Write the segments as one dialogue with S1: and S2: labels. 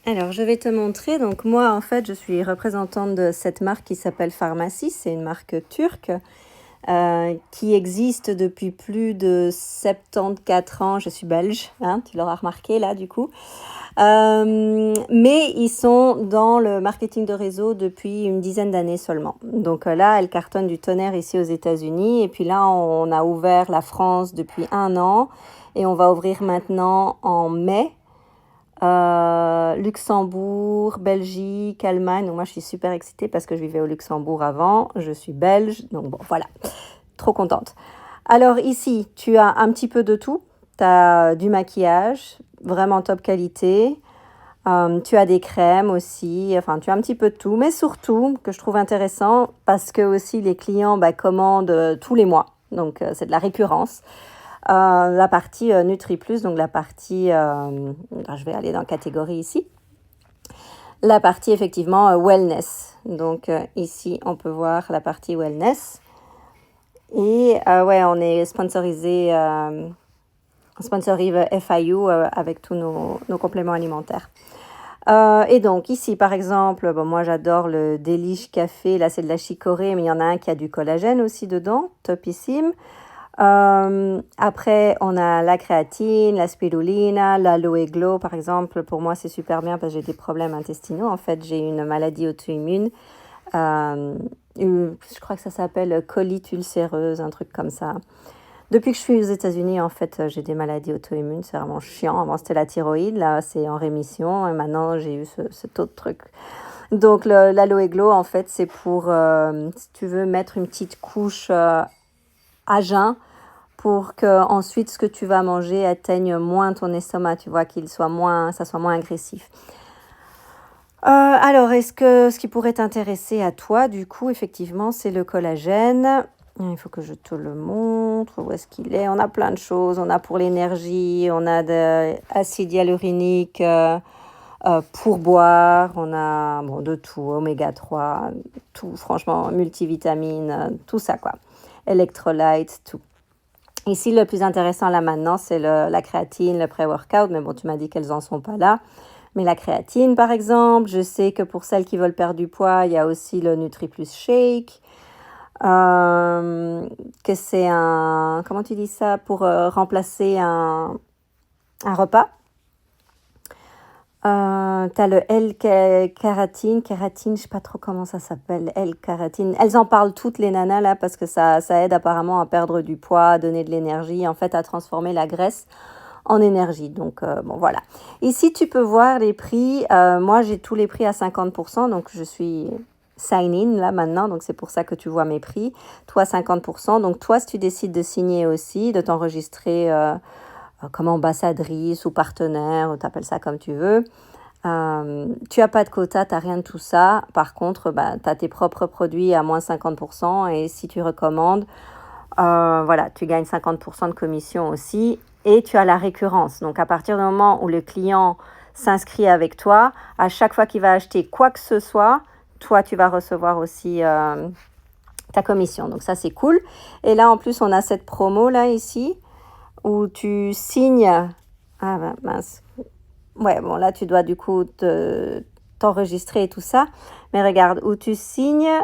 S1: Alors, je vais te montrer. Donc, moi, en fait, je suis représentante de cette marque qui s'appelle Pharmacy. C'est une marque turque qui existe depuis plus de 74 ans. Je suis belge, hein, tu l'auras remarqué là, du coup. Mais ils sont dans le marketing de réseau depuis une dizaine d'années seulement. Donc là, elle cartonne du tonnerre ici aux États-Unis. Et puis là, on a ouvert la France depuis 1 an. Et on va ouvrir maintenant en mai. Luxembourg, Belgique, Allemagne. Donc moi, je suis super excitée parce que je vivais au Luxembourg avant. Je suis belge. Donc bon, voilà. Trop contente. Alors ici, tu as un petit peu de tout. Tu as du maquillage, vraiment top qualité. Tu as des crèmes aussi. Enfin, tu as un petit peu de tout. Mais surtout, que je trouve intéressant, parce que aussi les clients commandent tous les mois. Donc, c'est de la récurrence. La partie Nutri Plus, donc la partie, je vais aller dans catégorie ici, la partie effectivement wellness. Donc ici, on peut voir la partie wellness. Et ouais, on est sponsorisé, sponsorise FIU avec tous nos compléments alimentaires. Et donc ici, par exemple, bon, moi j'adore le Delish Café. Là, c'est de la chicorée, mais il y en a un qui a du collagène aussi dedans, topissime. Après, on a la créatine, la spirulina, l'aloe glow, par exemple. Pour moi, c'est super bien parce que j'ai des problèmes intestinaux. En fait, j'ai une maladie auto-immune. Je crois que ça s'appelle colite ulcéreuse, un truc comme ça. Depuis que je suis aux États-Unis, en fait, j'ai des maladies auto-immunes. C'est vraiment chiant. Avant, c'était la thyroïde. Là, c'est en rémission. Et maintenant, j'ai eu cet autre truc. Donc, l'aloe glow, en fait, c'est pour, si tu veux, mettre une petite couche à jeun pour que ensuite ce que tu vas manger atteigne moins ton estomac, tu vois, ça soit moins agressif. Alors, ce qui pourrait t'intéresser à toi, du coup, effectivement, c'est le collagène. Il faut que je te le montre. Où est-ce qu'il est? On a plein de choses. On a pour l'énergie, on a de l'acide hyaluronique pour boire. On a de tout, oméga 3, tout, franchement, multivitamines, tout ça, quoi. Electrolytes, tout. Ici, le plus intéressant là maintenant, c'est la créatine, le pré-workout. Mais bon, tu m'as dit qu'elles n'en sont pas là. Mais la créatine, par exemple, je sais que pour celles qui veulent perdre du poids, il y a aussi le NutriPlus Shake. Que c'est comment tu dis ça, pour remplacer un repas. T'as le L-kératine, je sais pas trop comment ça s'appelle, L-kératine. Elles en parlent toutes les nanas là parce que ça aide apparemment à perdre du poids, à donner de l'énergie, en fait à transformer la graisse en énergie. Donc bon voilà. Ici tu peux voir les prix. Moi j'ai tous les prix à 50%, donc je suis sign in là maintenant, donc c'est pour ça que tu vois mes prix. Toi 50%, donc toi si tu décides de signer aussi, de t'enregistrer comme ambassadrice ou partenaire, ou t'appelles ça comme tu veux. Tu n'as pas de quota, tu n'as rien de tout ça. Par contre, tu as tes propres produits à moins 50%. Et si tu recommandes, voilà, tu gagnes 50% de commission aussi. Et tu as la récurrence. Donc, à partir du moment où le client s'inscrit avec toi, à chaque fois qu'il va acheter quoi que ce soit, toi, tu vas recevoir aussi ta commission. Donc, ça, c'est cool. Et là, en plus, on a cette promo là, ici, où tu signes. Ah, mince. Ouais, bon, là, tu dois du coup t'enregistrer et tout ça. Mais regarde, où tu signes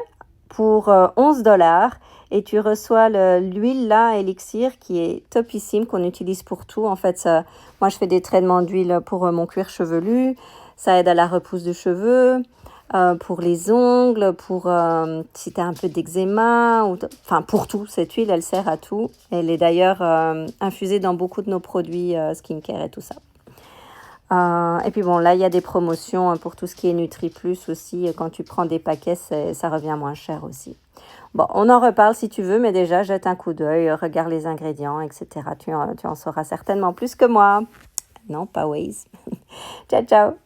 S1: pour 11 $ et tu reçois l'huile là, Elixir, qui est topissime, qu'on utilise pour tout. En fait, moi, je fais des traitements d'huile pour mon cuir chevelu. Ça aide à la repousse de cheveux, pour les ongles, pour si tu as un peu d'eczéma. Enfin, pour tout. Cette huile, elle sert à tout. Elle est d'ailleurs infusée dans beaucoup de nos produits skincare et tout ça. Et puis bon, là, il y a des promotions pour tout ce qui est Nutri Plus aussi. Quand tu prends des paquets, ça revient moins cher aussi. Bon, on en reparle si tu veux, mais déjà, jette un coup d'œil, regarde les ingrédients, etc. Tu en sauras certainement plus que moi. Non, pas Waze. Ciao, ciao.